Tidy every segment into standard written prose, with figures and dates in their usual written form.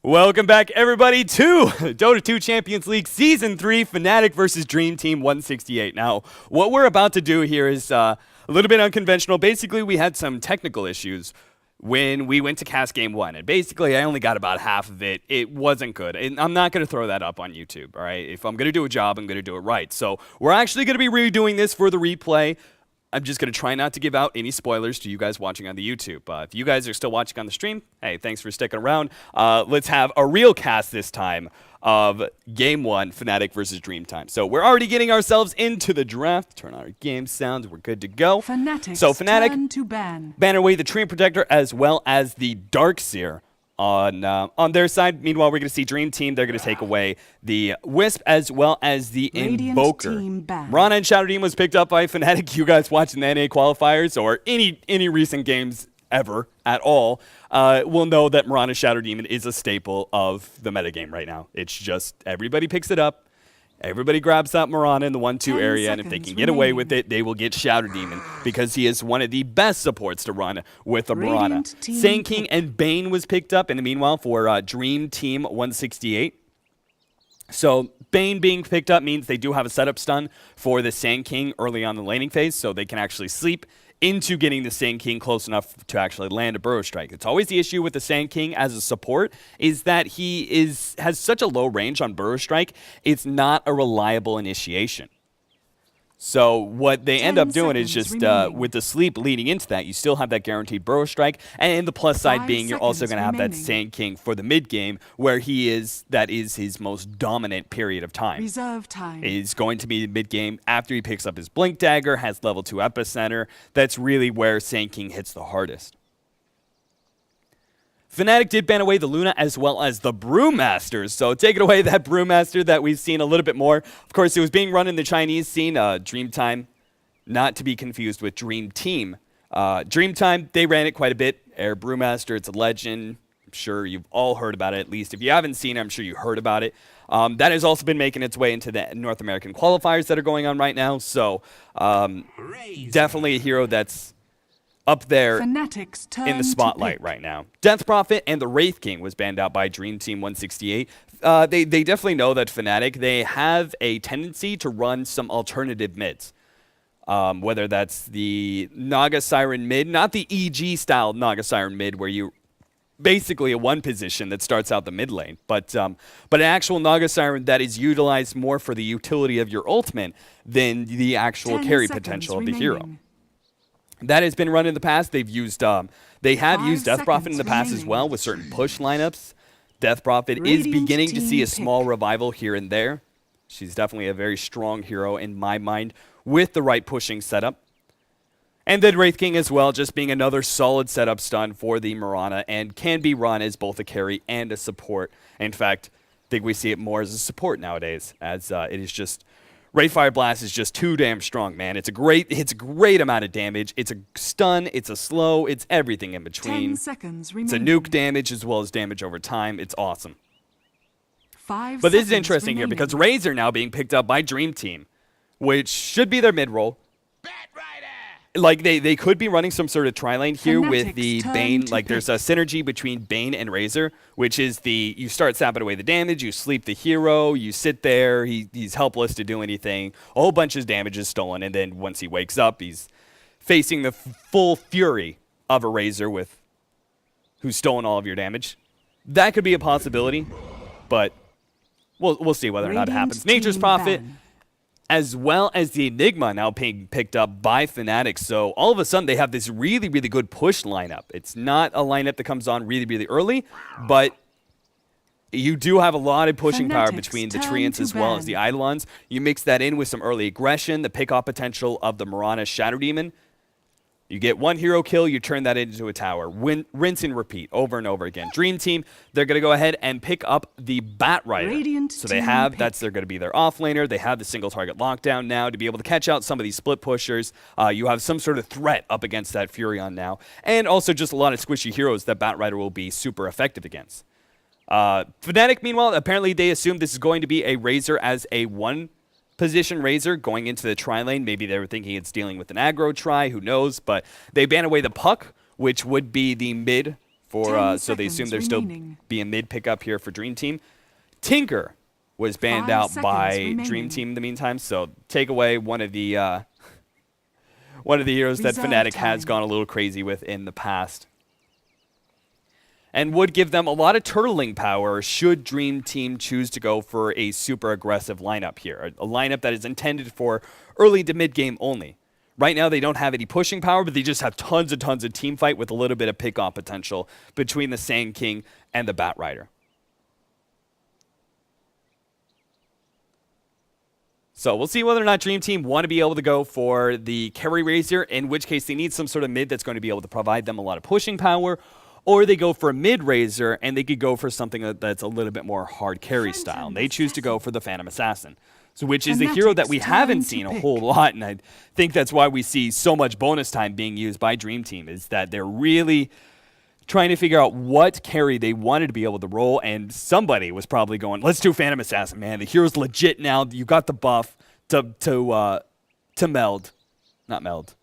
Welcome back, everybody, to Dota 2 Champions League Season 3, Fnatic versus DreamTeam168. Now, what we're about to do here is a little bit unconventional. Basically, we had some technical issues when we went to cast Game 1, and basically, I only got about half of it. It wasn't good, and I'm not going to throw that up on YouTube, all right? If I'm going to do a job, I'm going to do it right. So we're actually going to be redoing this for the replay. I'm just going to try not to give out any spoilers to you guys watching on the YouTube. If you guys are still watching on the stream, hey, thanks for sticking around. Let's have a real cast this time of Game 1, Fnatic versus Dreamtime. So we're already getting ourselves into the draft. Turn on our game sounds. We're good to go. So Fnatic, to ban away the Treant Protector as well as the Darkseer on their side. Meanwhile, we're going to see Dream Team. They're going to take away the Wisp as well as the Invoker. Mirana and Shadow Demon was picked up by Fnatic. You guys watching the NA qualifiers or any recent games ever at all will know that Mirana Shadow Demon is a staple of the metagame right now. It's just everybody picks it up. Everybody grabs that Mirana in the 1-2 area, and if they can get away with it, they will get Shadow Demon because he is one of the best supports to run with a Mirana. Sand King and Bane was picked up in the meanwhile for DreamTeam168. So Bane being picked up means they do have a setup stun for the Sand King early on in the laning phase, so they can actually sleep into getting the Sand King close enough to actually land a Burrow Strike. It's always the issue with the Sand King as a support is that he has such a low range on Burrow Strike, it's not a reliable initiation. So what they end up doing is just with the sleep leading into that, you still have that guaranteed Burrow Strike, and the plus side being you're also going to have that Sand King for the mid game where that is his most dominant period of time. Reserve time is going to be mid game after he picks up his Blink Dagger, has level 2 Epicenter. That's really where Sand King hits the hardest. Fnatic did ban away the Luna as well as the Brewmasters. So take it away, that Brewmaster that we've seen a little bit more. Of course, it was being run in the Chinese scene. Dreamtime, not to be confused with Dream Team. Dreamtime, they ran it quite a bit. Air Brewmaster, it's a legend. I'm sure you've all heard about it, at least. If you haven't seen it, I'm sure you heard about it. That has also been making its way into the North American qualifiers that are going on right now. So definitely a hero that's up there in the spotlight right now. Death Prophet and the Wraith King was banned out by DreamTeam168. They definitely know that Fnatic, they have a tendency to run some alternative mids. Whether that's the Naga Siren mid, not the EG style Naga Siren mid where you basically a one position that starts out the mid lane, but an actual Naga Siren that is utilized more for the utility of your ultimate than the actual carry potential of the hero. That has been run in the past. They have used Death Prophet in the past as well with certain push lineups. Death Prophet is beginning to see a small revival here and there. She's definitely a very strong hero in my mind with the right pushing setup. And then Wraith King as well, just being another solid setup stun for the Mirana and can be run as both a carry and a support. In fact, I think we see it more as a support nowadays, as it is just Wraith Fire Blast is just too damn strong, man. It's a great amount of damage. It's a stun, it's a slow, it's everything in between. 10 seconds remaining. It's a nuke damage as well as damage over time. It's awesome. 5 but this is seconds interesting remaining. here because Razor now being picked up by Dream Team, which should be their mid-roll. Like, they could be running some sort of tri-lane here with the Bane. Like, there's a synergy between Bane and Razor, which is you start sapping away the damage, you sleep the hero, you sit there, he's helpless to do anything. A whole bunch of damage is stolen, and then once he wakes up, he's facing the full fury of a Razor who's stolen all of your damage. That could be a possibility, but we'll see whether or not it happens. Nature's Prophet, as well as the Enigma now being picked up by Fnatic. So all of a sudden they have this really, really good push lineup. It's not a lineup that comes on really, really early, but you do have a lot of pushing power between the Treants as well as the Eidolons. You mix that in with some early aggression, the pick-off potential of the Mirana Shadow Demon. You get one hero kill, you turn that into a tower. Rinse and repeat over and over again. Dream Team, they're going to go ahead and pick up the Bat Rider. So they're going to be their offlaner. They have the single target lockdown now to be able to catch out some of these split pushers. You have some sort of threat up against that Furion now. And also just a lot of squishy heroes that Bat Rider will be super effective against. Fnatic, meanwhile, apparently they assume this is going to be a Razor as a one-position Razor going into the tri-lane. Maybe they were thinking it's dealing with an aggro tri, who knows, but they ban away the Puck, which would be the mid for 10 so they assume seconds there's still remaining. be a mid pickup here for Dream Team. Tinker was banned 5 out seconds by remaining. Dream Team in the meantime, so take away one of the heroes that Reserve Fnatic has time. gone a little crazy with in the past. And would give them a lot of turtling power should Dream Team choose to go for a super aggressive lineup here. A lineup that is intended for early to mid game only. Right now they don't have any pushing power, but they just have tons and tons of team fight with a little bit of pick-off potential between the Sand King and the Bat Rider. So we'll see whether or not Dream Team want to be able to go for the carry Razor, in which case they need some sort of mid that's going to be able to provide them a lot of pushing power, or they go for a mid Razor and they could go for something that's a little bit more hard carry style. And they choose to go for the Phantom Assassin, so which is the hero that we Fnatic's haven't time seen to a pick. whole lot, and I think that's why we see so much bonus time being used by Dream Team, is that they're really trying to figure out what carry they wanted to be able to roll, and somebody was probably going, let's do Phantom Assassin, man. The hero's legit now. You got the buff to meld. Not meld.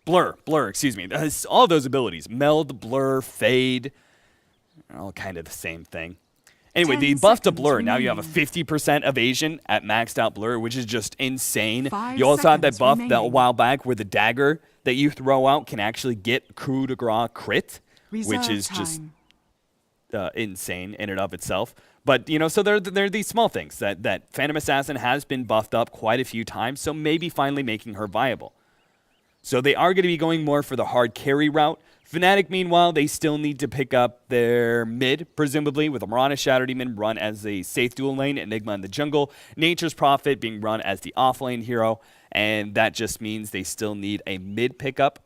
Blur, excuse me. All those abilities. Meld, blur, fade. All kind of the same thing. Anyway, 10 the buff to seconds blur, now you have a remaining. 50% evasion at maxed out blur, which is just insane. 5 You also have that seconds buff that a remaining. while back where the dagger that you throw out can actually get coup de grace crit, which Reserve is just time. insane in and of itself. But, you know, so there are these small things that Phantom Assassin has been buffed up quite a few times, so maybe finally making her viable. So they are going to be going more for the hard carry route. Fnatic, meanwhile, they still need to pick up their mid, presumably, with Mirana Shadow Demon run as a safe dual lane, Enigma in the jungle, Nature's Prophet being run as the offlane hero, and that just means they still need a mid pickup.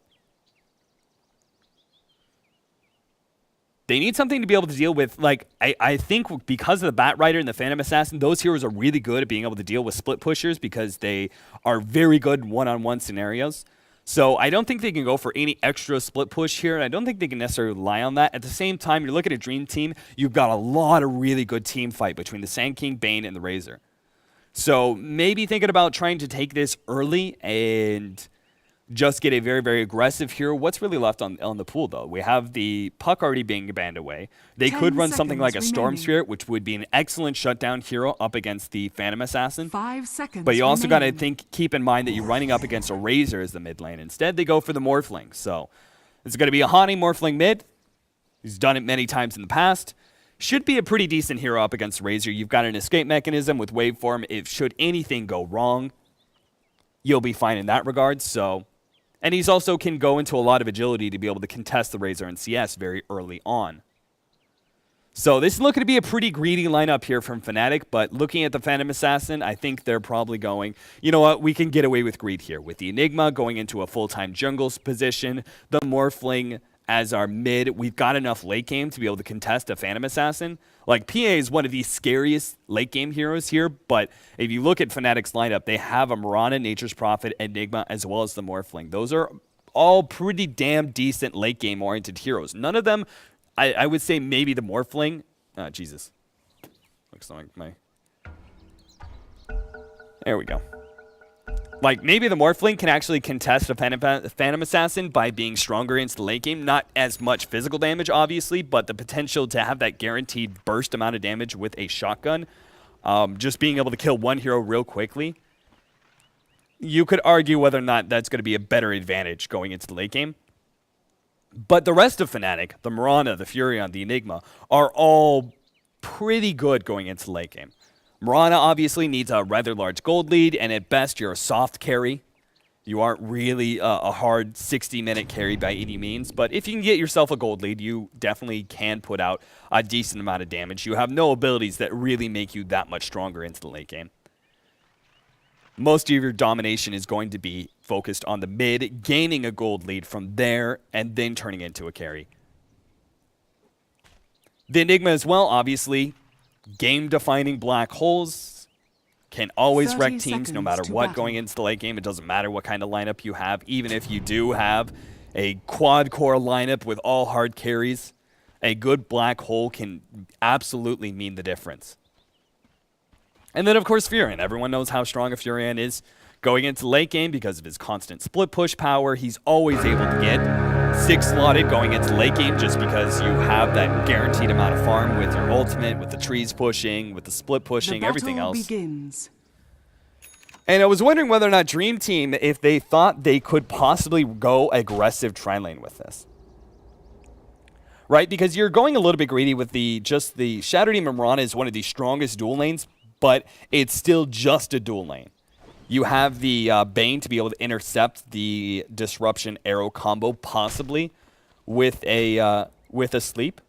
They need something to be able to deal with, like, I think because of the Bat Rider and the Phantom Assassin, those heroes are really good at being able to deal with split pushers because they are very good in one-on-one scenarios. So I don't think they can go for any extra split push here, and I don't think they can necessarily rely on that. At the same time, you're looking at Dream Team, you've got a lot of really good team fight between the Sand King, Bane, and the Razor. So maybe thinking about trying to take this early and just get a very, very aggressive hero. What's really left on the pool, though? We have the Puck already being banned away. They 10 could run something like a seconds Storm remaining. Spirit, which would be an excellent shutdown hero up against the Phantom Assassin. 5 seconds But you also got to remaining. keep in mind that you're running up against a Razor as the mid lane. Instead, they go for the Morphling. So it's going to be a Haunting Morphling mid. He's done it many times in the past. Should be a pretty decent hero up against Razor. You've got an escape mechanism with Waveform. If should anything go wrong, you'll be fine in that regard. So, and he's also can go into a lot of agility to be able to contest the Razor in CS very early on. So this is looking to be a pretty greedy lineup here from Fnatic, but looking at the Phantom Assassin, I think they're probably going, you know what, we can get away with greed here. With the Enigma going into a full-time jungle's position, the Morphling as our mid, we've got enough late game to be able to contest a Phantom Assassin. Like, PA is one of the scariest late game heroes here, but if you look at Fnatic's lineup, they have a Mirana, Nature's Prophet, Enigma, as well as the Morphling. Those are all pretty damn decent late game oriented heroes. None of them, I would say maybe the Morphling. Jesus. Looks like my... There we go. Like, maybe the Morphling can actually contest a Phantom Assassin by being stronger into the late game. Not as much physical damage, obviously, but the potential to have that guaranteed burst amount of damage with a shotgun. Just being able to kill one hero real quickly. You could argue whether or not that's going to be a better advantage going into the late game. But the rest of Fnatic, the Mirana, the Furion, the Enigma, are all pretty good going into the late game. Mirana obviously needs a rather large gold lead, and at best, you're a soft carry. You aren't really a hard 60-minute carry by any means, but if you can get yourself a gold lead, you definitely can put out a decent amount of damage. You have no abilities that really make you that much stronger into the late game. Most of your domination is going to be focused on the mid, gaining a gold lead from there, and then turning into a carry. The Enigma as well, obviously, game-defining black holes, can always 30 wreck teams no seconds matter to what battle. going into the late game. It doesn't matter what kind of lineup you have. Even if you do have a quad-core lineup with all hard carries, a good black hole can absolutely mean the difference. And then, of course, Furion. Everyone knows how strong a Furion is going into late game because of his constant split push power. He's always able to get 6 slotted going into late game just because you have that guaranteed amount of farm with your ultimate, with the trees pushing, with the split pushing, everything else. Begins. And I was wondering whether or not Dream Team, if they thought they could possibly go aggressive tri lane with this. Right? Because you're going a little bit greedy with the Shadow Demon Mirana is one of the strongest dual lanes, but it's still just a dual lane. You have the Bane to be able to intercept the Disruption Arrow combo, possibly with a sleep.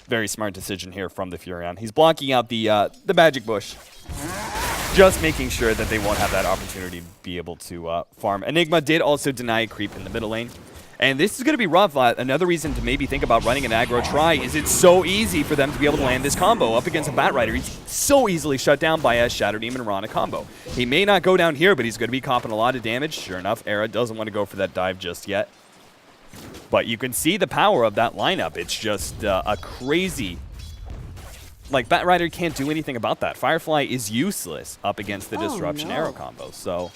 Very smart decision here from the Furion. He's blocking out the Magic Bush, just making sure that they won't have that opportunity to be able to farm. Enigma did also deny creep in the middle lane. And this is going to be rough. Another reason to maybe think about running an aggro try is it's so easy for them to be able to land this combo up against a Bat Rider. He's so easily shut down by a Shadow Demon Mirana combo. He may not go down here, but he's going to be copping a lot of damage. Sure enough, Era doesn't want to go for that dive just yet. But you can see the power of that lineup. It's just a crazy... Like, Bat Rider can't do anything about that. Firefly is useless up against the Disruption Arrow combo. So...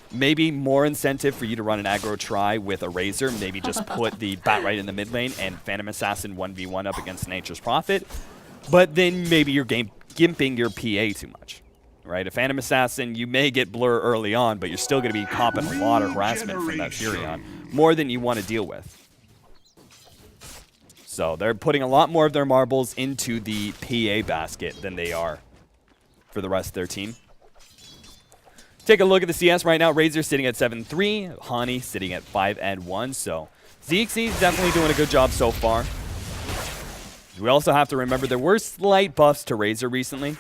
maybe more incentive for you to run an aggro try with a Razor. Maybe just put the Bat Right in the mid lane and Phantom Assassin 1v1 up against Nature's Prophet. But then maybe you're gimping your PA too much, right? A Phantom Assassin, you may get blur early on, but you're still going to be copping a lot of harassment from that Furion, more than you want to deal with. So they're putting a lot more of their marbles into the PA basket than they are for the rest of their team. Take a look at the CS right now. Razor sitting at 7-3. Hani sitting at 5-1. So ZXC is definitely doing a good job so far. We also have to remember there were slight buffs to Razor recently.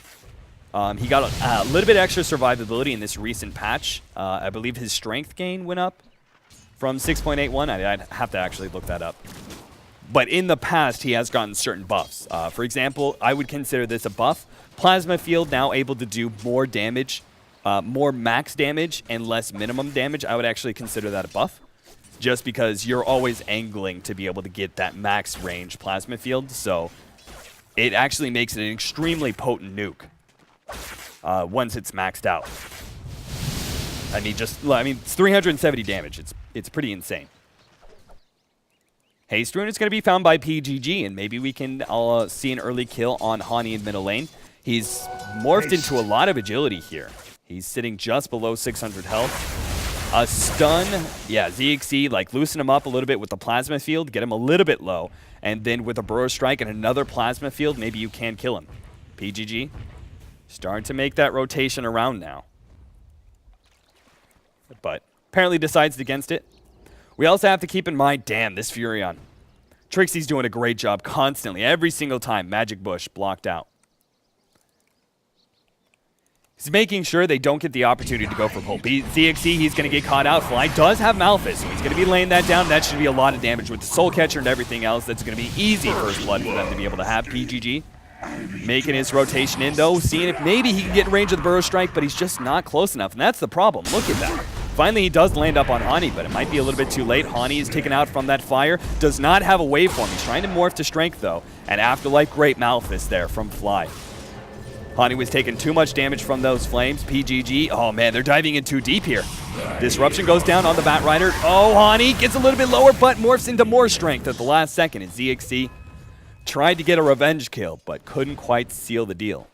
He got a little bit extra survivability in this recent patch. I believe his strength gain went up from 6.81. I'd have to actually look that up. But in the past, he has gotten certain buffs. For example, I would consider this a buff. Plasma Field now able to do more damage. More max damage and less minimum damage. I would actually consider that a buff, just because you're always angling to be able to get that max range plasma field. So it actually makes it an extremely potent nuke once it's maxed out. I mean, it's 370 damage. It's pretty insane. Haste Rune is going to be found by PGG, and maybe we can see an early kill on Hani in middle lane. He's morphed into a lot of agility here. He's sitting just below 600 health. A stun. Yeah, ZXC, like, loosen him up a little bit with the plasma field, get him a little bit low. And then with a Burrow Strike and another plasma field, maybe you can kill him. PGG starting to make that rotation around now. But apparently decides against it. We also have to keep in mind, damn, this Furion. Trixie's doing a great job constantly. Every single time, Magic Bush blocked out. He's making sure they don't get the opportunity to go for pull. ZXC, he's going to get caught out. Fly does have Malphite, so he's going to be laying that down. That should be a lot of damage with the Soul Catcher and everything else. That's going to be easy first blood for them to be able to have. PGG making his rotation in, though, seeing if maybe he can get in range of the Burrow Strike, but he's just not close enough, and that's the problem. Look at that. Finally, he does land up on Hani, but it might be a little bit too late. Hani is taken out from that fire. Does not have a waveform. He's trying to morph to strength, though. And Afterlife, great Malphite there from Fly. Hani was taking too much damage from those flames. PGG, oh man, they're diving in too deep here. Disruption goes down on the Bat Rider. Oh, Hani gets a little bit lower, but morphs into more strength at the last second. And ZXC tried to get a revenge kill, but couldn't quite seal the deal.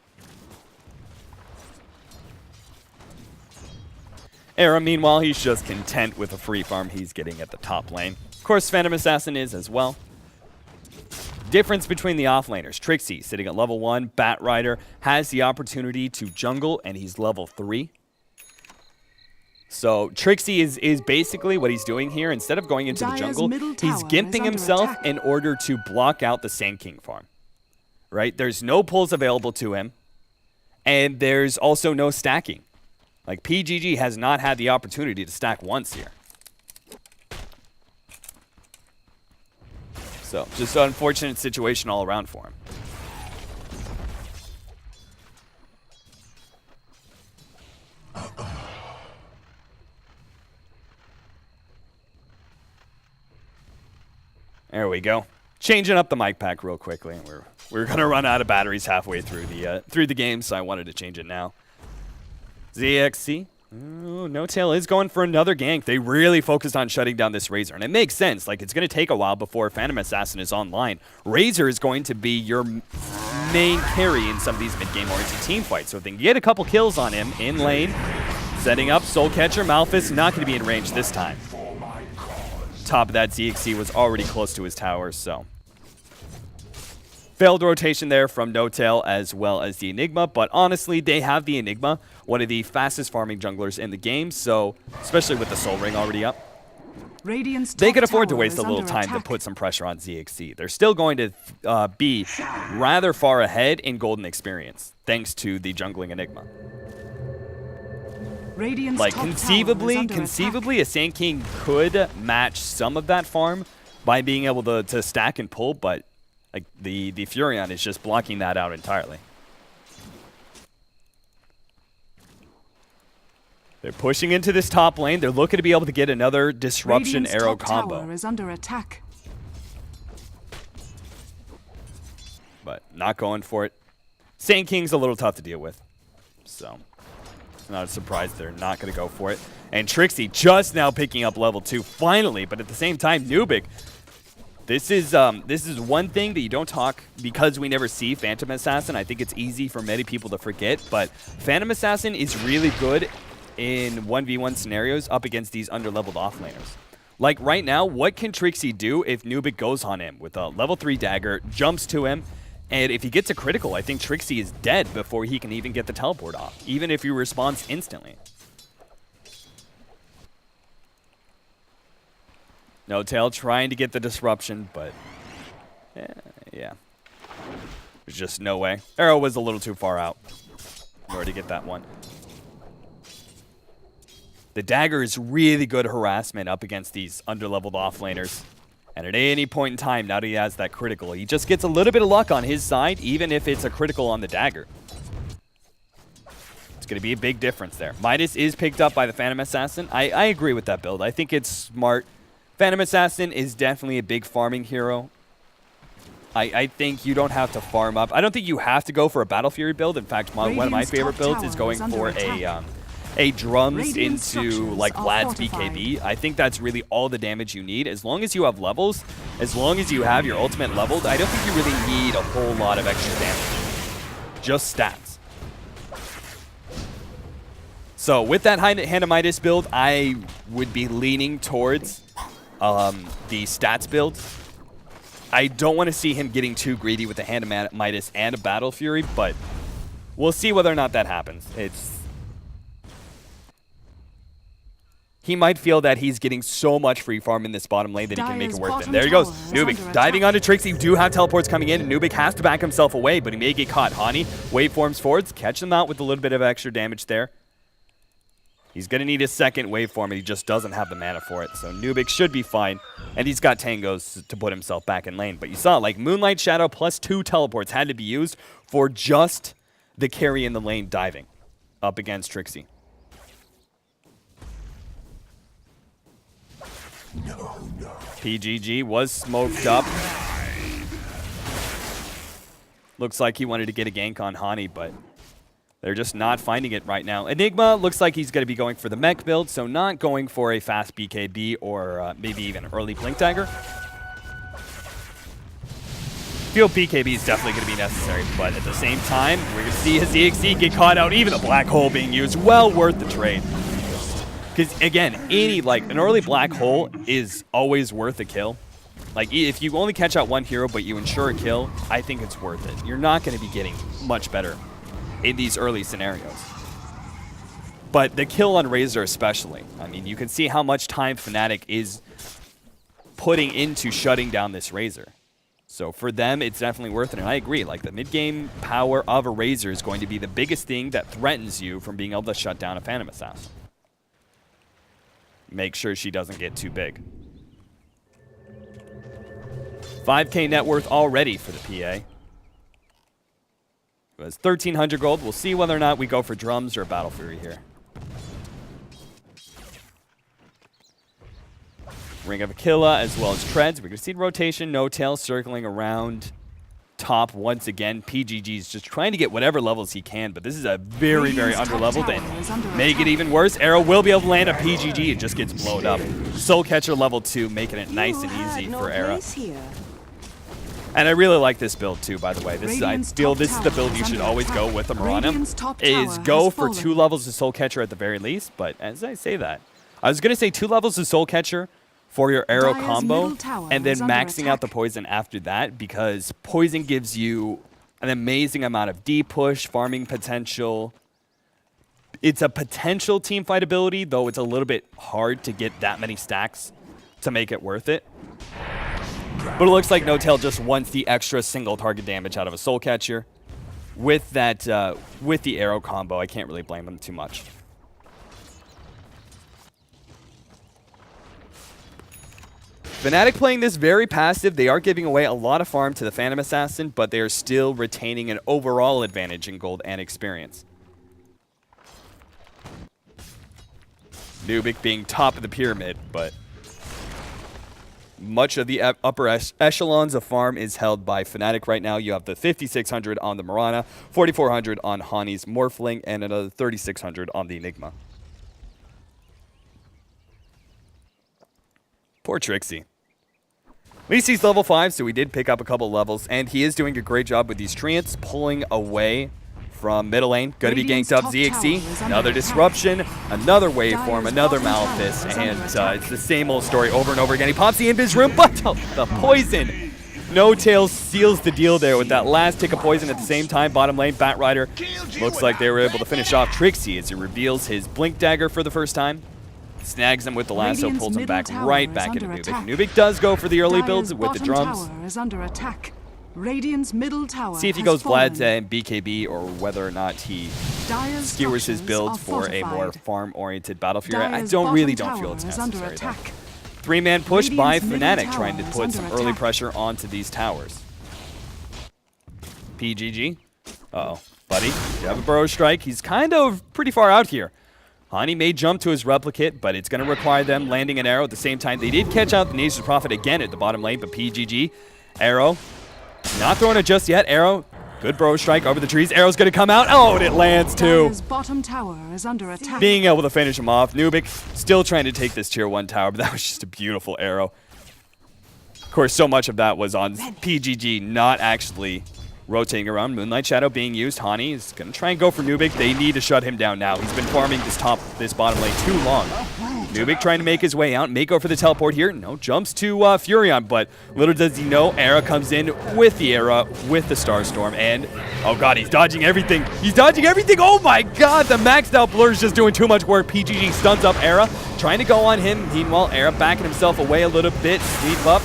Era, meanwhile, he's just content with the free farm he's getting at the top lane. Of course, Phantom Assassin is as well. Difference between the offlaners. Trixie sitting at level 1. Bat Rider has the opportunity to jungle, and he's level 3. So Trixie is basically what he's doing here. Instead of going into the jungle, he's gimping himself in order to block out the Sand King farm. Right? There's no pulls available to him, and there's also no stacking. Like, PGG has not had the opportunity to stack once here. So, just an unfortunate situation all around for him. There we go. Changing up the mic pack real quickly. We're gonna run out of batteries halfway through the game, so I wanted to change it now. ZXC Oh, No Tail is going for another gank. They really focused on shutting down this Razor, and it makes sense. Like, it's going to take a while before Phantom Assassin is online. Razor is going to be your main carry in some of these mid-game-oriented team fights. So if they can get a couple kills on him in lane, setting up Soul Catcher, Malphus, not going to be in range this time. Top of that, ZXC was already close to his towers, so. Failed rotation there from No Tail as well as the Enigma, but honestly, they have the Enigma, one of the fastest farming junglers in the game, so especially with the Soul Ring already up, they could afford to waste a little time to put some pressure on ZXC. They're still going to be rather far ahead in golden experience, thanks to the jungling Enigma. Like, conceivably, a Sand King could match some of that farm by being able to stack and pull, but like the Furion is just blocking that out entirely. They're pushing into this top lane. They're looking to be able to get another disruption arrow combo. Tower is under attack. But not going for it. Sand King's a little tough to deal with. So, it's not a surprise they're not going to go for it. And Trixie just now picking up level 2 finally, but at the same time, Nubik. This is one thing that you don't talk because we never see Phantom Assassin. I think it's easy for many people to forget, but Phantom Assassin is really good in 1v1 scenarios up against these underleveled offlaners. Like right now, what can Trixie do if Nubik goes on him with a level 3 dagger, jumps to him, and if he gets a critical, I think Trixie is dead before he can even get the teleport off, even if he responds instantly. No Tail trying to get the disruption, but yeah. There's just no way. Arrow was a little too far out in order to get that one. The dagger is really good harassment up against these underleveled offlaners. And at any point in time, now that he has that critical, he just gets a little bit of luck on his side, even if it's a critical on the dagger. It's going to be a big difference there. Midas is picked up by the Phantom Assassin. I agree with that build. I think it's smart. Phantom Assassin is definitely a big farming hero. I think you don't have to farm up. I don't think you have to go for a Battle Fury build. In fact, one of my favorite builds is going for a drums into like Vlad's BKB. I think that's really all the damage you need. As long as you have levels, as long as you have your ultimate leveled, I don't think you really need a whole lot of extra damage. Just stats. So with that Hand of Midas build, I would be leaning towards the stats build. I don't want to see him getting too greedy with the Hand of Midas and a Battle Fury, but we'll see whether or not that happens. He might feel that he's getting so much free farm in this bottom lane that he can make it worth it. There he goes. Nubik diving onto Trixie. You do have teleports coming in, and Nubik has to back himself away, but he may get caught. Hani waveforms forwards, catch them out with a little bit of extra damage there. He's going to need his second waveform, and he just doesn't have the mana for it. So Nubik should be fine, and he's got tangos to put himself back in lane. But you saw, like, Moonlight Shadow plus 2 teleports had to be used for just the carry in the lane diving up against Trixie. PGG was smoked up. Looks like he wanted to get a gank on Hani, but they're just not finding it right now. Enigma looks like he's going to be going for the mech build, so not going for a fast BKB or maybe even early Blink Dagger. Feel BKB is definitely going to be necessary, but at the same time, we're going to see his EXE get caught out, even the Black Hole being used. Well worth the trade. Because, again, an early Black Hole is always worth a kill. Like, if you only catch out one hero, but you ensure a kill, I think it's worth it. You're not going to be getting much better in these early scenarios. But the kill on Razor especially. I mean, you can see how much time Fnatic is putting into shutting down this Razor. So for them, it's definitely worth it. And I agree, like, the mid-game power of a Razor is going to be the biggest thing that threatens you from being able to shut down a Phantom Assassin. Make sure she doesn't get too big. 5K net worth already for the PA. It was 1,300 gold. We'll see whether or not we go for drums or Battle Fury here. Ring of Aquila as well as Treads. We're going to see rotation, No Tail circling around top once again. PGG is just trying to get whatever levels he can, but this is a very, very underleveled, and make it even worse. Arrow will be able to land a PGG. It just gets blown up. Soul Catcher level 2, making it nice and easy for Arrow. And I really like this build too, by the way. I feel this is the build you should always go with a Mirana, is go for 2 levels of Soul Catcher at the very least. But as I say that, I was going to say 2 levels of Soul Catcher for your Arrow combo, and then maxing out the Poison after that, because Poison gives you an amazing amount of D-push, farming potential. It's a potential teamfight ability, though it's a little bit hard to get that many stacks to make it worth it. But it looks like No-Tail just wants the extra single target damage out of a Soul Catcher. With that, with the Arrow combo, I can't really blame him too much. Fnatic playing this very passive. They are giving away a lot of farm to the Phantom Assassin, but they are still retaining an overall advantage in gold and experience. Nubik being top of the pyramid, but much of the upper echelons of farm is held by Fnatic right now. You have the 5,600 on the Mirana, 4,400 on Hani's Morphling, and another 3,600 on the Enigma. Poor Trixie. At least he's level 5, so he did pick up a couple levels, and he is doing a great job with these treants, pulling away from middle lane. Going to be ganked up ZXC. Another disruption, another waveform, another Malefice, and it's the same old story over and over again. He pops the invis room, but the poison. No-Tail seals the deal there with that last tick of poison at the same time. Bottom lane, Batrider. Looks like they were able to finish off Trixie as he reveals his Blink Dagger for the first time. Snags him with the lasso, pulls him back right back into Nubik. Nubik does go for the early builds with the drums. See if he goes Vlad and BKB, or whether or not he skewers his builds for a more farm-oriented Battle Fury. I really don't feel it's necessary, though. 3-man push by Fnatic, trying to put some early pressure onto these towers. PGG. Uh-oh. Buddy, you have a Burrow Strike. He's kind of pretty far out here. Hani may jump to his replicate, but it's going to require them landing an arrow at the same time. They did catch out the Nature's Prophet again at the bottom lane, but PGG, arrow, not throwing it just yet. Arrow, good Burrow Strike over the trees. Arrow's going to come out. Oh, and it lands too. Bottom tower is under attack. Being able to finish him off. Nubik still trying to take this tier 1 tower, but that was just a beautiful arrow. Of course, so much of that was on PGG not actually rotating around. Moonlight Shadow being used. Hani is going to try and go for Nubik. They need to shut him down now. He's been farming this bottom lane too long. Nubik trying to make his way out. May go for the teleport here. No, jumps to Furion, but little does he know, Era comes in with the Era, with the Starstorm, and oh god, he's dodging everything. He's dodging everything. Oh my god, the maxed out blur is just doing too much work. PGG stuns up Era, trying to go on him. Meanwhile, Era backing himself away a little bit. Sweep up.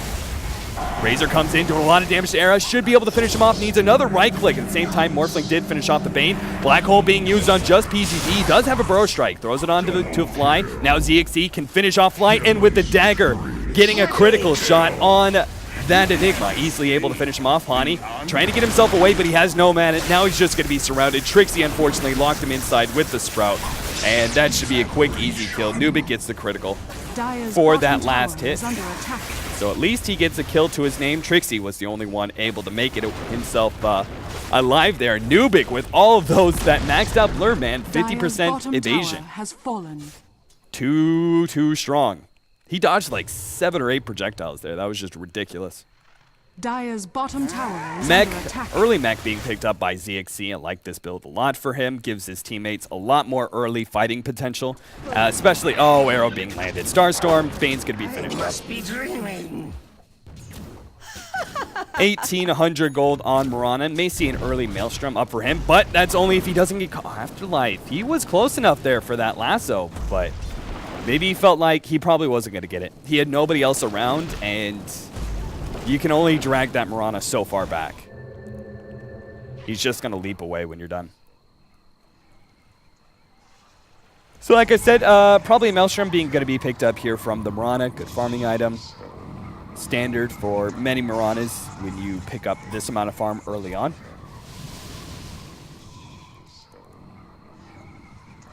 Razor comes in, doing a lot of damage to Era. Should be able to finish him off. Needs another right click. At the same time, Morphling did finish off the Bane. Black Hole being used on just PGG. He does have a Burrow Strike. Throws it on to Fly. Now ZXC can finish off Fly. And with the dagger, getting a critical shot on that Enigma. Easily able to finish him off. Hani trying to get himself away, but he has no mana. Now he's just going to be surrounded. Trixie, unfortunately, locked him inside with the Sprout. And that should be a quick, easy kill. Nubik gets the critical for that last hit. So at least he gets a kill to his name. Trixie was the only one able to make it himself alive there. Nubik with all of those that maxed out blur, man. 50% evasion. Too strong. He dodged like 7 or 8 projectiles there. That was just ridiculous. Dire's bottom tower is Mech, under attack. early Mech being picked up by ZXC. I like this build a lot for him. Gives his teammates a lot more early fighting potential. Especially, oh, arrow being landed. Starstorm, Bane's going to be finished up. 1,800 gold on Mirana. May see an early Maelstrom up for him, but that's only if he doesn't get caught. Afterlife, he was close enough there for that lasso, but maybe he felt like he probably wasn't going to get it. He had nobody else around, and you can only drag that Mirana so far back. He's just going to leap away when you're done. So like I said, probably a Maelstrom going to be picked up here from the Mirana. Good farming item. Standard for many Miranas when you pick up this amount of farm early on.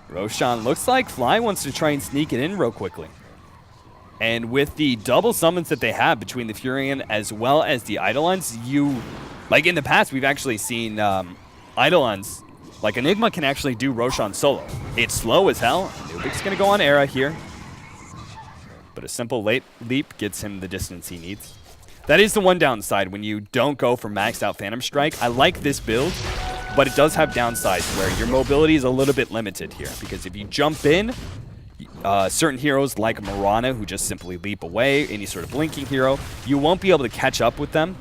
Roshan looks like Fly wants to try and sneak it in real quickly. And with the double summons that they have between the Furion as well as the Eidolons, like in the past, we've actually seen Eidolons, like Enigma can actually do Roshan solo. It's slow as hell. Nubik's going to go on Era here. But a simple late leap gets him the distance he needs. That is the one downside when you don't go for maxed out Phantom Strike. I like this build, but it does have downsides where your mobility is a little bit limited here. Because if you jump in, certain heroes like Mirana, who just simply leap away, any sort of blinking hero, you won't be able to catch up with them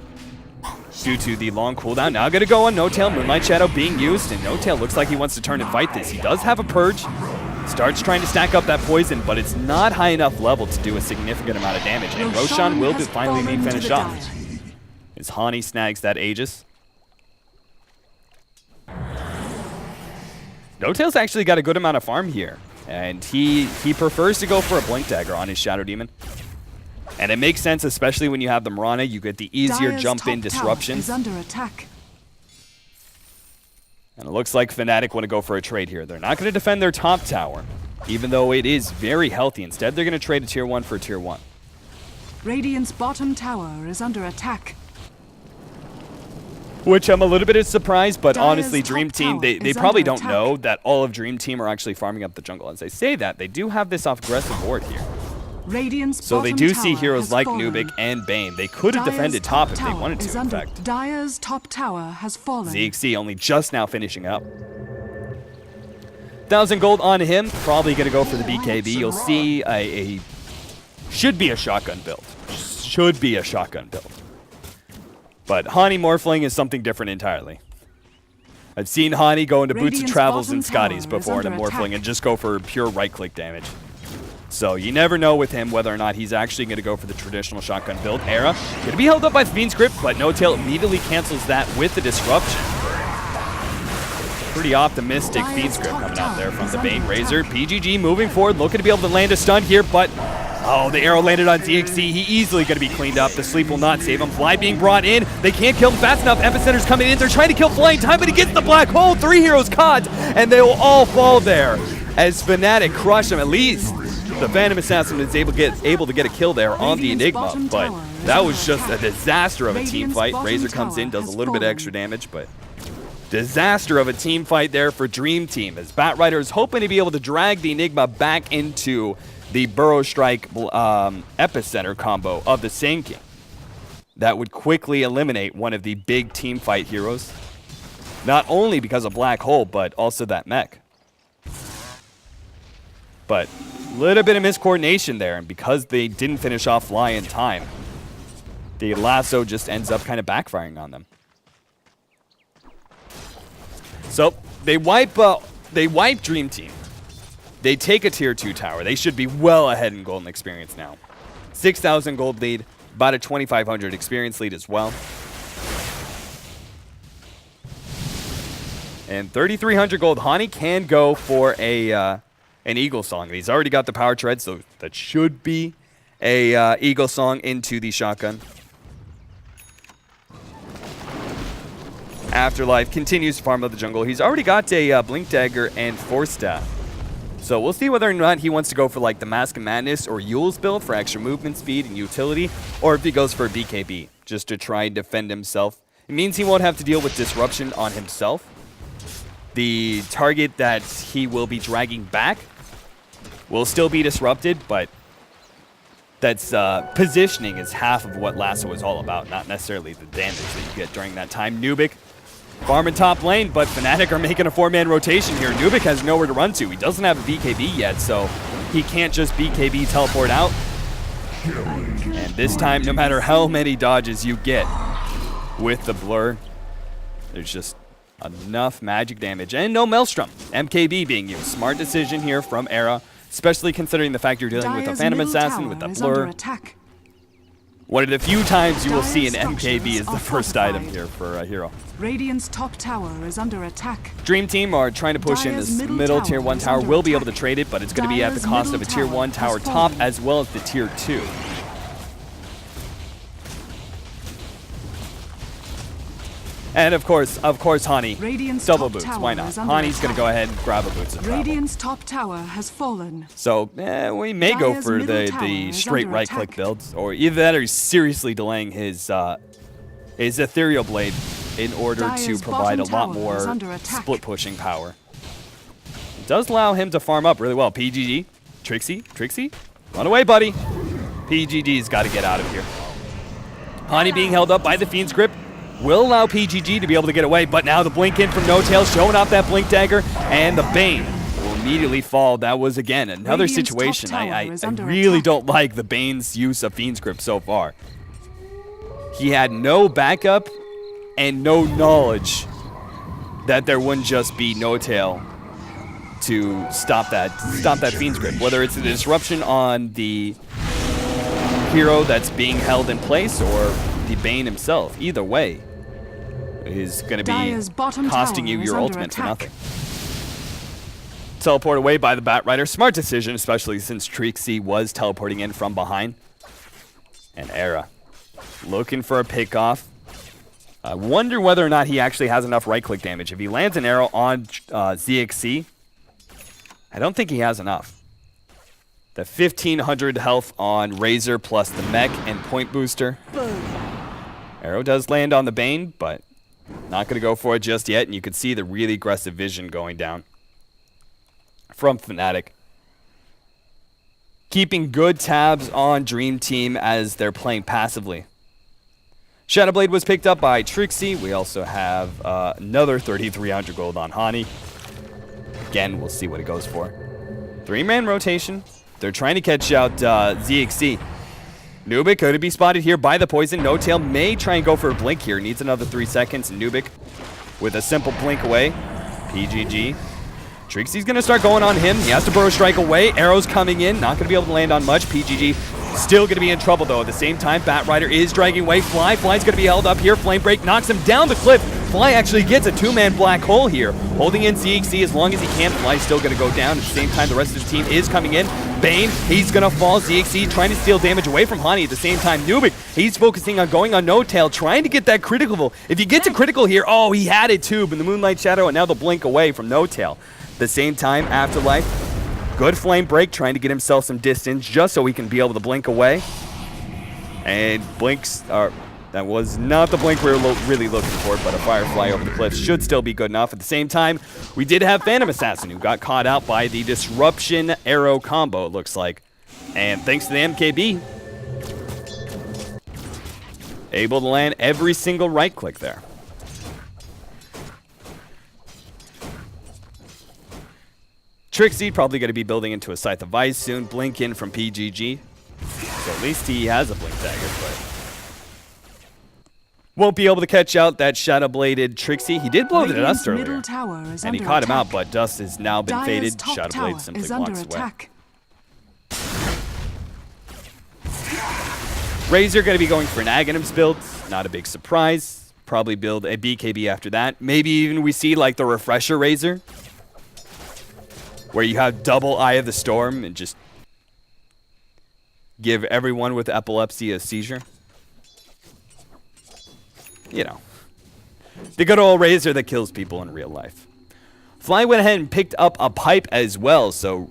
due to the long cooldown. Now going to go on No-Tail, Moonlight Shadow being used, and No-Tail looks like he wants to turn and fight this. He does have a Purge, starts trying to stack up that poison, but it's not high enough level to do a significant amount of damage, and Roshan will finally be finished off. As Hani snags that Aegis. No-Tail's actually got a good amount of farm here, and he prefers to go for a Blink Dagger on his Shadow Demon. And it makes sense, especially when you have the Mirana, you get the easier jump-in disruptions. Is under attack. And it looks like Fnatic want to go for a trade here. They're not going to defend their top tower, even though it is very healthy. Instead, they're going to trade a tier 1 for a tier 1. Radiant's bottom tower is under attack. Which I'm a little bit surprised, but Dire's honestly, top Dream Team, tower they is probably under don't attack. know that all of Dream Team are actually farming up the jungle. As I say that, they do have this off aggressive board here. Radiant's So they bottom do see tower heroes has like fallen. Nubik and Bane. They could have Dire's defended top if they tower wanted is to, in under- fact. Dire's top tower has fallen. ZXC only just now finishing up. 1,000 gold on him. Probably going to go for the BKB. You'll see should be a shotgun build. Should be a shotgun build. But Hani Morphling is something different entirely. I've seen Hani go into Boots of Radiant's Travels bottom and Scotties tower is before in a under Morphling attack. and just go for pure right-click damage. So you never know with him whether or not he's actually going to go for the traditional shotgun build. Era going to be held up by Fiend's Grip, but No-Tail immediately cancels that with the disruption. Pretty optimistic Dire's Fiend's Grip top coming out there tower from is the under Bane Razor. attack. PGG moving forward, looking to be able to land a stun here, but oh, the arrow landed on ZXC. He easily going to be cleaned up. The sleep will not save him. Fly being brought in. They can't kill him fast enough. Epicenter's coming in. They're trying to kill Flying Time, but he gets the black hole. 3 heroes caught, and they will all fall there as Fnatic crush him. At least the Phantom Assassin is able to get a kill there on the Radiant's Enigma, bottom but tower is that under was just a attack. disaster of a team Radiant's fight. bottom Razor comes in, tower does a has little bit fallen. extra damage, but disaster of a team fight there for Dream Team, as Batrider is hoping to be able to drag the Enigma back into the Burrow Strike Epicenter combo of the Sand King. That would quickly eliminate one of the big team fight heroes, not only because of Black Hole, but also that mech. But a little bit of miscoordination there, and because they didn't finish off Fly in time, the lasso just ends up kind of backfiring on them. So they wipe Dream Team. They take a tier 2 tower. They should be well ahead in golden experience now. 6,000 gold lead, about a 2,500 experience lead as well. And 3,300 gold. Hani can go for an Eagle Song. He's already got the Power Tread, so that should be a Eagle Song into the shotgun. Afterlife continues to farm up the jungle. He's already got a Blink Dagger and Force Staff. So we'll see whether or not he wants to go for like the Mask of Madness or Yule's build for extra movement speed and utility, or if he goes for a BKB just to try and defend himself. It means he won't have to deal with disruption on himself. The target that he will be dragging back will still be disrupted, but that's positioning is half of what Lasso is all about, not necessarily the damage that you get during that time. Nubik farming top lane, but Fnatic are making a 4-man rotation here. Nubik has nowhere to run to. He doesn't have a BKB yet, so he can't just BKB teleport out. And this time, no matter how many dodges you get with the blur, there's just enough magic damage. And no Maelstrom. MKB being used. Smart decision here from Era, especially considering the fact you're dealing with a Dire's Phantom middle Assassin tower with the is under blur. attack. One of the few times you will see an Dire's MKB structures as the are first item fortified. here for a hero. Radiant's top tower is under attack. Dream Team are trying to push in Dire's this middle middle tower tier 1 is tower. under Will be able to attack. trade it, but it's going to be at the Dire's cost of a middle tier tower 1 has tower top fallen. as well as the tier 2. And of course, Hani. Radiant's Double top boots. tower Why not? is under Hani's going to attack. go ahead and grab a boots and travel. Radiant's top tower has fallen. So we may go Dire's for middle tower the is straight under right-click attack. builds, or either that or he's seriously delaying his Ethereal Blade in order to Dire's provide a bottom lot tower more is under attack. split-pushing power. It does allow him to farm up really well. PGG, Trixie, run away, buddy. PGG's got to get out of here. Hani being held up by the Fiend's Grip will allow PGG to be able to get away, but now the blink in from No Tail, showing off that blink dagger, and the Bane will immediately fall. That was, again, another Radiant's situation. top tower I is under really attack. don't like the Bane's use of Fiend's Grip so far. He had no backup and no knowledge that there wouldn't just be No Tail to stop that Fiend's Grip. Whether it's a disruption on the hero that's being held in place or the Bane himself, either way is going to be Dire's bottom costing tower you is your under ultimate for attack. nothing. Teleport away by the Batrider. Smart decision, especially since Trixie was teleporting in from behind. And Era looking for a pick-off. I wonder whether or not he actually has enough right-click damage. If he lands an arrow on ZXC, I don't think he has enough. The 1500 health on Razor plus the mech and point booster. Arrow does land on the Bane, but not going to go for it just yet. And you can see the really aggressive vision going down from Fnatic. Keeping good tabs on Dream Team as they're playing passively. Shadowblade was picked up by Trixie. We also have another 3,300 gold on Hani. Again, we'll see what it goes for. 3-man rotation. They're trying to catch out ZXC. Nubik could be spotted here by the poison. No Tail may try and go for a blink here. Needs another 3 seconds. Nubik with a simple blink away. PGG. Trixie's going to start going on him. He has to burrow strike away. Arrows coming in. Not going to be able to land on much. PGG still going to be in trouble, though. At the same time, Batrider is dragging away. Fly's going to be held up here. Flame Break knocks him down the cliff. Fly actually gets a 2-man black hole here. Holding in ZXC as long as he can. Fly's still going to go down. At the same time, the rest of his team is coming in. Bane, he's going to fall. ZXC trying to steal damage away from Hani. At the same time, Nubik, he's focusing on going on No Tail, trying to get that critical. If he gets a critical here, oh, he had it too, but the Moonlight Shadow and now the blink away from No Tail. At the same time, Afterlife, good Flame Break, trying to get himself some distance just so he can be able to blink away. And blinks are... That was not the blink we were really looking for, but a Firefly over the cliff should still be good enough. At the same time, we did have Phantom Assassin, who got caught out by the Disruption Arrow combo, it looks like. And thanks to the MKB, able to land every single right-click there. Trixie probably going to be building into a Scythe of Ice soon. Blink in from PGG. So at least he has a blink dagger, but won't be able to catch out that Shadow-Bladed Trixie. He did blow the dust earlier, middle tower is and he under caught him attack. out, but dust has now been Dire's faded. top Shadowblade tower simply is under walks away. attack. Razor going to be going for an Aghanims build. Not a big surprise. Probably build a BKB after that. Maybe even we see like the Refresher Razor, where you have double Eye of the Storm and just give everyone with epilepsy a seizure. You know, the good old Razor that kills people in real life. Fly went ahead and picked up a pipe as well, so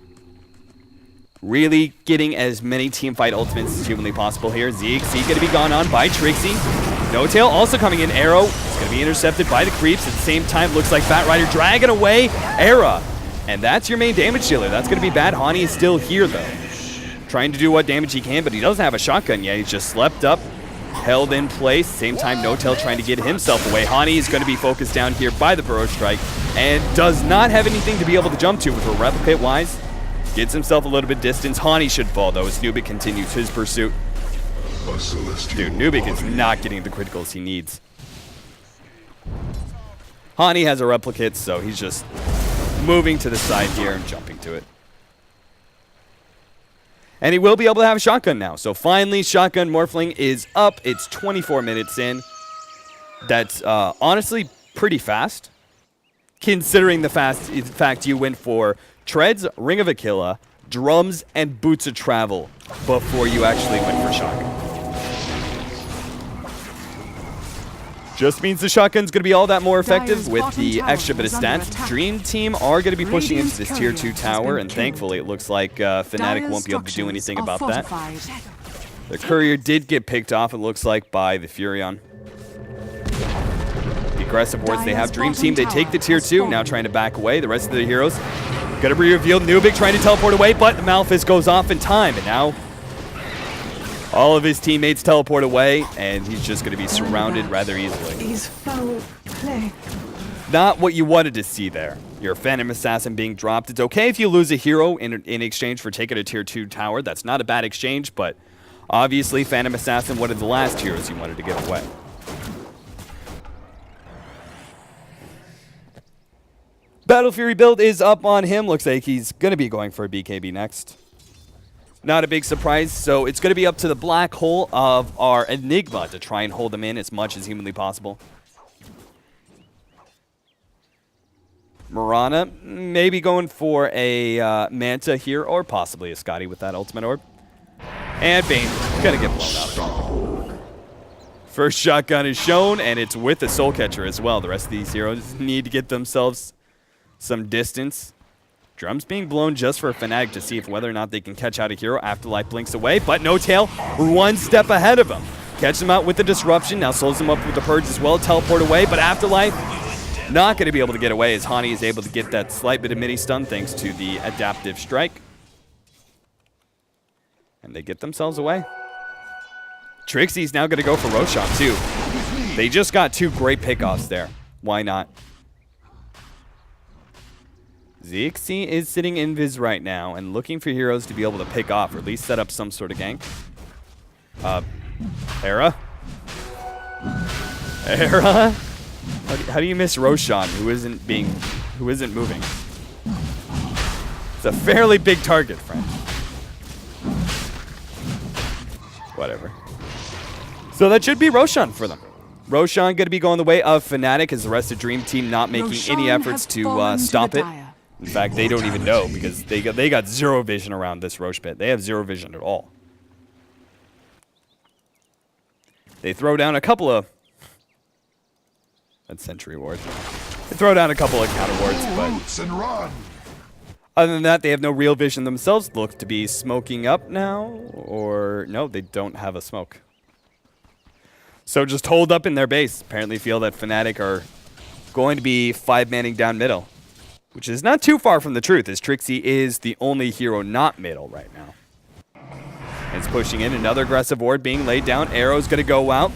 really getting as many teamfight ultimates as humanly possible here. ZXC going to be gone on by Trixie. No Tail also coming in. Arrow is going to be intercepted by the creeps. At the same time, looks like Batrider dragging away Era. And that's your main damage dealer. That's going to be bad. Hani is still here, though. Trying to do what damage he can, but he doesn't have a shotgun yet. He's just slept up, held in place. Same time, No Tail trying to get himself away. Hani is going to be focused down here by the Burrow Strike and does not have anything to be able to jump to with her replicate-wise. Gets himself a little bit distance. Hani should fall, though, as Nubik continues his pursuit. Dude, Nubik is not getting the criticals he needs. Hani has a replicate, so he's just moving to the side here and jumping to it. And he will be able to have a shotgun now. So finally, Shotgun Morphling is up. It's 24 minutes in. That's honestly pretty fast, considering the fact you went for Treads, Ring of Aquila, Drums, and Boots of Travel before you actually went for Shotgun. Just means the shotgun's going to be all that more effective Dire's with bottom the tower extra bit of is under stats. attack. Dream Team are going to be pushing into Radiant's this tier 2 courier has tower, been and killed. thankfully it looks like Fnatic Dire's won't be able to do anything structures about are that. fortified. The courier did get picked off, it looks like, by the Furion. The aggressive wards they have. Dire's Dream Team, they bottom take the tier tower 2, has now fallen. trying to back away. The rest of the heroes going to be revealed. Nubik trying to teleport away, but the Malphus goes off in time, and now all of his teammates teleport away, and he's just going to be surrounded rather easily. Is foul play. Not what you wanted to see there. Your Phantom Assassin being dropped. It's okay if you lose a hero in exchange for taking a tier 2 tower. That's not a bad exchange, but obviously Phantom Assassin, one of the last heroes you wanted to give away. Battle Fury build is up on him. Looks like he's going to be going for a BKB next. Not a big surprise, so it's going to be up to the black hole of our Enigma to try and hold him in as much as humanly possible. Mirana, maybe going for a Manta here, or possibly a Scotty with that ultimate orb. And Bane, gonna get blown up. First shotgun is shown, and it's with the Soul Catcher as well. The rest of these heroes need to get themselves some distance. Drums being blown just for a Fnatic to see if whether or not they can catch out a hero. Afterlife blinks away, but No Tail one step ahead of him. Catch him out with the disruption, now slows him up with the Purge as well. Teleport away, but Afterlife not going to be able to get away as Hani is able to get that slight bit of mini stun thanks to the adaptive strike. And they get themselves away. Trixie's now going to go for Roshan too. They just got 2 great pickoffs there. Why not? Zixi is sitting invis right now and looking for heroes to be able to pick off or at least set up some sort of gank. Era? Era? How do you miss Roshan, who isn't moving? It's a fairly big target, friend. Whatever. So that should be Roshan for them. Roshan going to be going the way of Fnatic as the rest of Dream Team not making any Roshan efforts has to fallen to stop the it. Dire. In fact, they don't even know because they got zero vision around this Roche pit. They have zero vision at all. They throw down a couple of... That's Sentry Ward. They throw down a couple of counter wards, but... and run. Other than that, they have no real vision themselves. Look to be smoking up now, or... No, they don't have a smoke. So just hold up in their base. Apparently feel that Fnatic are going to be 5-manning down middle. Which is not too far from the truth, as Trixie is the only hero not middle right now. It's pushing in, another aggressive ward being laid down. Arrow's going to go out.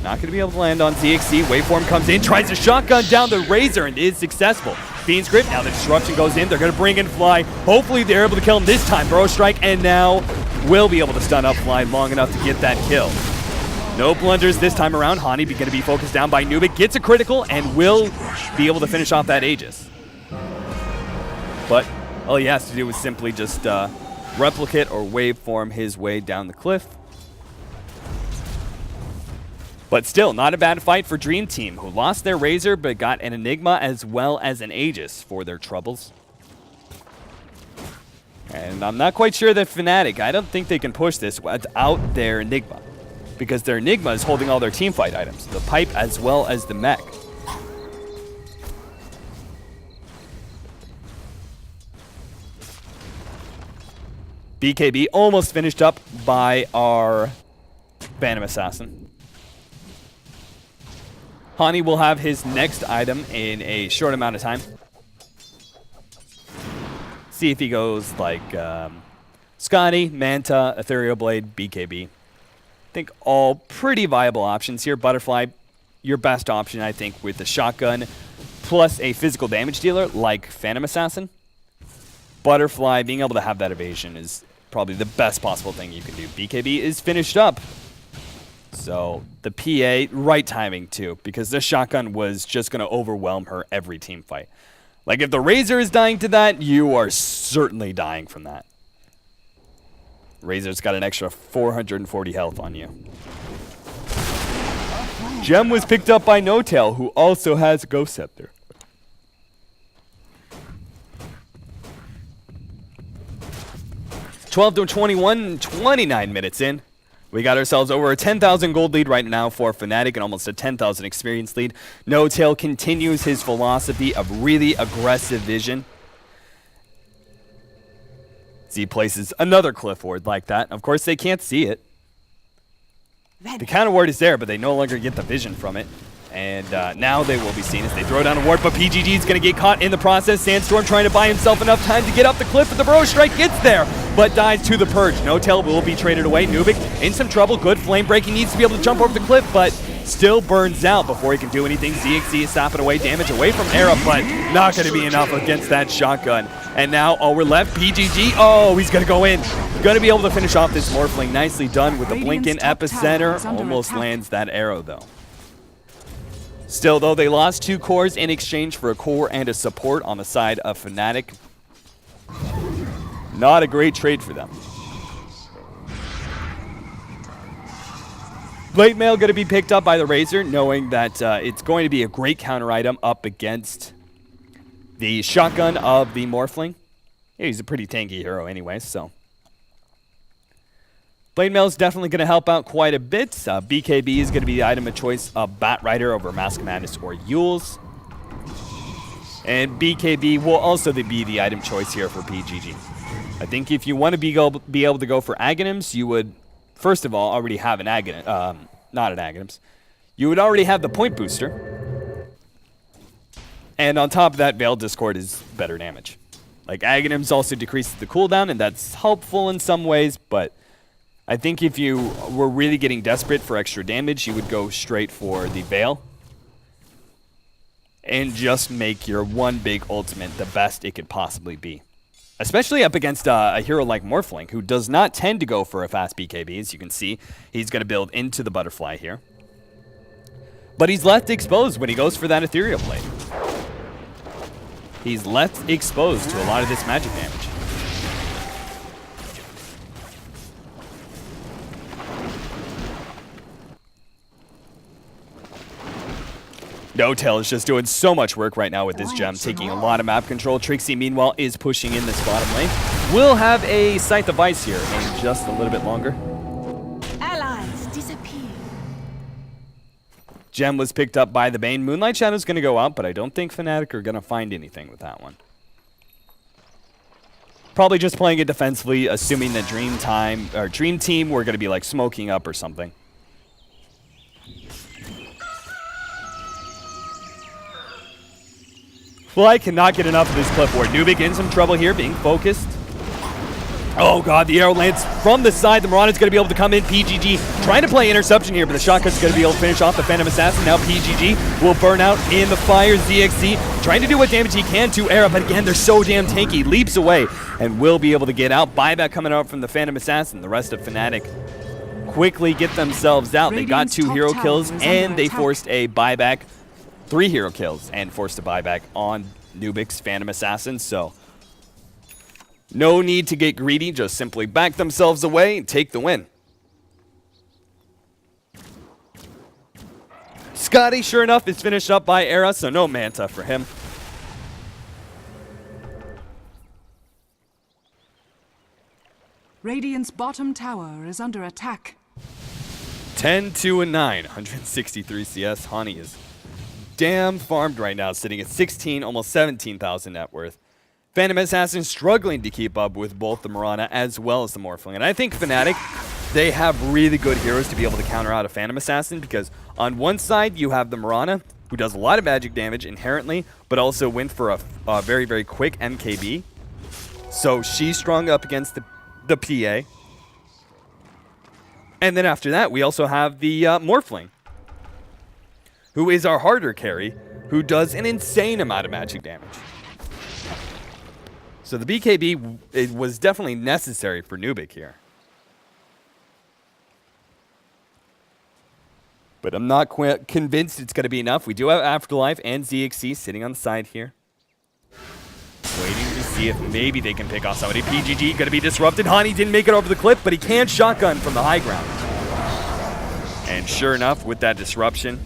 Not going to be able to land on ZXC. Waveform comes in, tries to shotgun down the Razor, and is successful. Fiend's Grip, now the disruption goes in. They're going to bring in Fly. Hopefully they're able to kill him this time. Burrow Strike, and now will be able to stun up Fly long enough to get that kill. No blunders this time around. Hani going to be focused down by Nubik. Gets a critical and will be able to finish off that Aegis. But all he has to do is simply just replicate or waveform his way down the cliff. But still, not a bad fight for Dream Team, who lost their Razor but got an Enigma as well as an Aegis for their troubles. And I'm not quite sure that Fnatic, I don't think they can push this without their Enigma. Because their Enigma is holding all their teamfight items, the pipe as well as the mech. BKB almost finished up by our Phantom Assassin. Hani will have his next item in a short amount of time. See if he goes like Scotty, Manta, Ethereal Blade, BKB. I think all pretty viable options here. Butterfly, your best option, I think, with the shotgun plus a physical damage dealer like Phantom Assassin. Butterfly, being able to have that evasion is probably the best possible thing you can do. BKB is finished up. So the PA, right timing too, because this shotgun was just going to overwhelm her every team fight. Like if the Razor is dying to that, you are certainly dying from that. Razor's got an extra 440 health on you. Gem was picked up by No Tail, who also has Ghost Scepter. (12 to 21, 29 minutes in. We got ourselves over a 10,000 gold lead right now for Fnatic and almost a 10,000 experience lead. No-Tail continues his philosophy of really aggressive vision. Z places another cliff ward like that. Of course, they can't see it. The counter ward is there, but they no longer get the vision from it. And now they will be seen as they throw down a ward, but PGG is going to get caught in the process. Sandstorm trying to buy himself enough time to get up the cliff, but the Burrow Strike gets there, but dies to the Purge. No-Tail will be traded away. Nubik in some trouble. Good flame breaking. Needs to be able to jump over the cliff, but still burns out before he can do anything. ZXC is stopping away damage away from Era, but not going to be enough against that shotgun. And now all we're left, PGG. Oh, he's going to go in. Going to be able to finish off this Morphling. Nicely done with the Blinken Epicenter. Almost lands that arrow, though. Still, though, they lost 2 cores in exchange for a core and a support on the side of Fnatic. Not a great trade for them. Blade Mail going to be picked up by the Razor, knowing that it's going to be a great counter item up against the shotgun of the Morphling. Yeah, he's a pretty tanky hero anyway, so. Blade Mail is definitely going to help out quite a bit. BKB is going to be the item of choice of Bat Rider over Mask of Madness or Yules. And BKB will also be the item choice here for PGG. I think if you want to be able to go for Aghanims, you would, first of all, already have an Aghanim, not an Aghanims. You would already have the point booster. And on top of that, Veiled Discord is better damage. Like, Aghanims also decreases the cooldown, and that's helpful in some ways, but I think if you were really getting desperate for extra damage, you would go straight for the Veil. And just make your one big ultimate the best it could possibly be. Especially up against a hero like Morphling, who does not tend to go for a fast BKB. As you can see, he's going to build into the Butterfly here. But he's left exposed when he goes for that Ethereal Blade. He's left exposed to a lot of this magic damage. No-Tail is just doing so much work right now with this gem, taking a lot of map control. Trixie, meanwhile, is pushing in this bottom lane. We'll have a Scythe of Ice here in just a little bit longer. Allies disappear. Gem was picked up by the Bane. Moonlight Shadow's going to go out, but I don't think Fnatic are going to find anything with that one. Probably just playing it defensively, assuming that Dream Team were going to be like smoking up or something. Well, I cannot get enough of this clipboard. Nubik in some trouble here, being focused. Oh god, the arrow lands from the side. The Mirana's going to be able to come in. PGG trying to play interception here, but the shotgun's going to be able to finish off the Phantom Assassin. Now PGG will burn out in the fire. ZXC trying to do what damage he can to Era, but again, they're so damn tanky. Leaps away and will be able to get out. Buyback coming out from the Phantom Assassin. The rest of Fnatic quickly get themselves out. They got 2 hero kills and they forced a buyback. 3 hero kills and forced a buyback on Nubik's Phantom Assassin, so no need to get greedy, just simply back themselves away and take the win. Scotty, sure enough, is finished up by Era, so no Manta for him. Radiant's bottom tower is under attack. 10-2-9, 163 CS. Hani is damn farmed right now, sitting at 16, almost 17,000 net worth. Phantom Assassin struggling to keep up with both the Mirana as well as the Morphling. And I think Fnatic, they have really good heroes to be able to counter out a Phantom Assassin, because on one side you have the Mirana, who does a lot of magic damage inherently, but also went for a very, very quick MKB. So she's strong up against the PA. And then after that, we also have the Morphling, who is our harder carry, who does an insane amount of magic damage. So the BKB, it was definitely necessary for Nubik here. But I'm not convinced it's going to be enough. We do have Afterlife and ZXC sitting on the side here, waiting to see if maybe they can pick off somebody. PGG going to be disrupted. Hani didn't make it over the cliff, but he can shotgun from the high ground. And sure enough, with that disruption,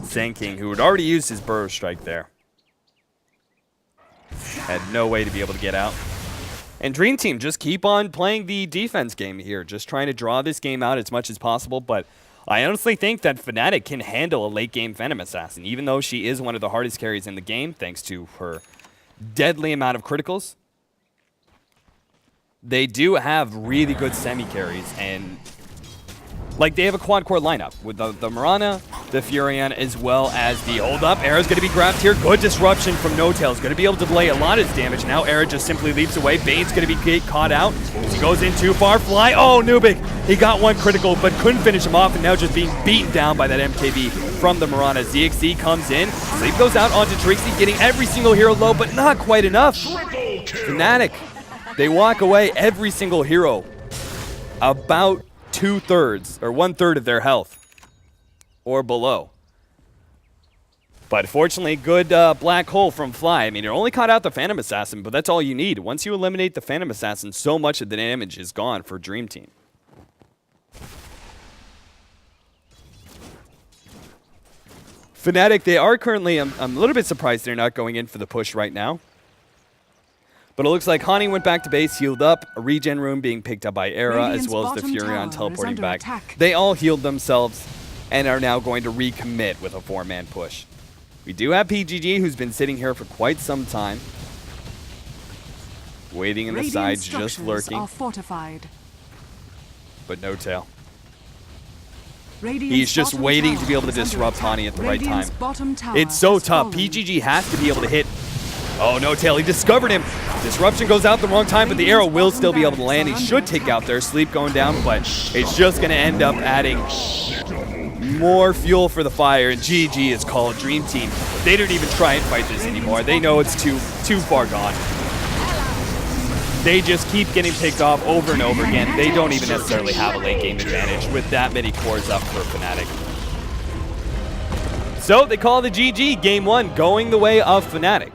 Sand King, who had already used his Burrow Strike there, had no way to be able to get out. And Dream Team just keep on playing the defense game here, just trying to draw this game out as much as possible. But I honestly think that Fnatic can handle a late game Phantom Assassin, even though she is one of the hardest carries in the game, thanks to her deadly amount of criticals. They do have really good semi carries, and like, they have a quad-core lineup with the Mirana, the Furion, as well as the hold-up. Era's going to be grabbed here. Good disruption from No-Tail's going to be able to delay a lot of his damage. Now Era just simply leaps away. Bane's going to be caught out. He goes in too far. Fly. Oh, Nubik. He got one critical, but couldn't finish him off, and now just being beaten down by that MKB from the Mirana. ZXC comes in. Sleep goes out onto Trixie, getting every single hero low, but not quite enough. Fnatic, they walk away every single hero about 2/3 or 1/3 of their health or below. But fortunately, good black hole from Fly. I mean, it only caught out the Phantom Assassin, but that's all you need. Once you eliminate the Phantom Assassin, so much of the damage is gone for Dream Team. Fnatic, they are currently, I'm a little bit surprised they're not going in for the push right now. But it looks like Hani went back to base, healed up, a regen room being picked up by Era, as well as the Furion teleporting back. They all healed themselves and are now going to recommit with a 4-man push. We do have PGG, who's been sitting here for quite some time. Waiting in the side, just lurking. Are fortified. But no tail. He's just waiting to be able to disrupt Hani at the right time. It's so tough. PGG has to be able to hit. Oh, no tail. He discovered him. Disruption goes out the wrong time, but the arrow will still be able to land. He should take out their Sleep going down, but it's just going to end up adding more fuel for the fire, and GG is called. Dream Team, they don't even try and fight this anymore. They know it's too far gone. They just keep getting picked off over and over again. They don't even necessarily have a late game advantage with that many cores up for Fnatic. So they call the GG, game 1 going the way of Fnatic.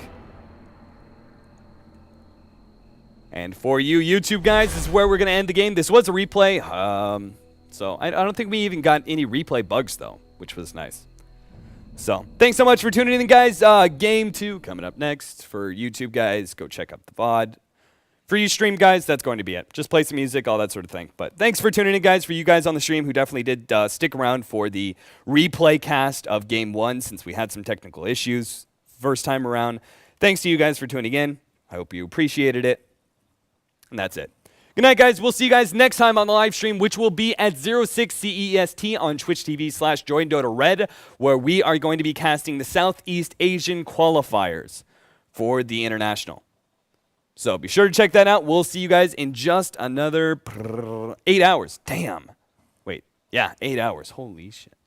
And for you YouTube guys, this is where we're going to end the game. This was a replay. So I don't think we even got any replay bugs, though, which was nice. So thanks so much for tuning in, guys. Game 2 coming up next. For YouTube guys, go check out the VOD. For you stream guys, that's going to be it. Just play some music, all that sort of thing. But thanks for tuning in, guys. For you guys on the stream who definitely did stick around for the replay cast of Game 1, since we had some technical issues first time around. Thanks to you guys for tuning in. I hope you appreciated it. And that's it. Good night, guys. We'll see you guys next time on the live stream, which will be at 06 CEST on Twitch TV/JoinDotaRed, where we are going to be casting the Southeast Asian qualifiers for the International. So be sure to check that out. We'll see you guys in just another 8 hours. Damn. Wait. Yeah, 8 hours. Holy shit.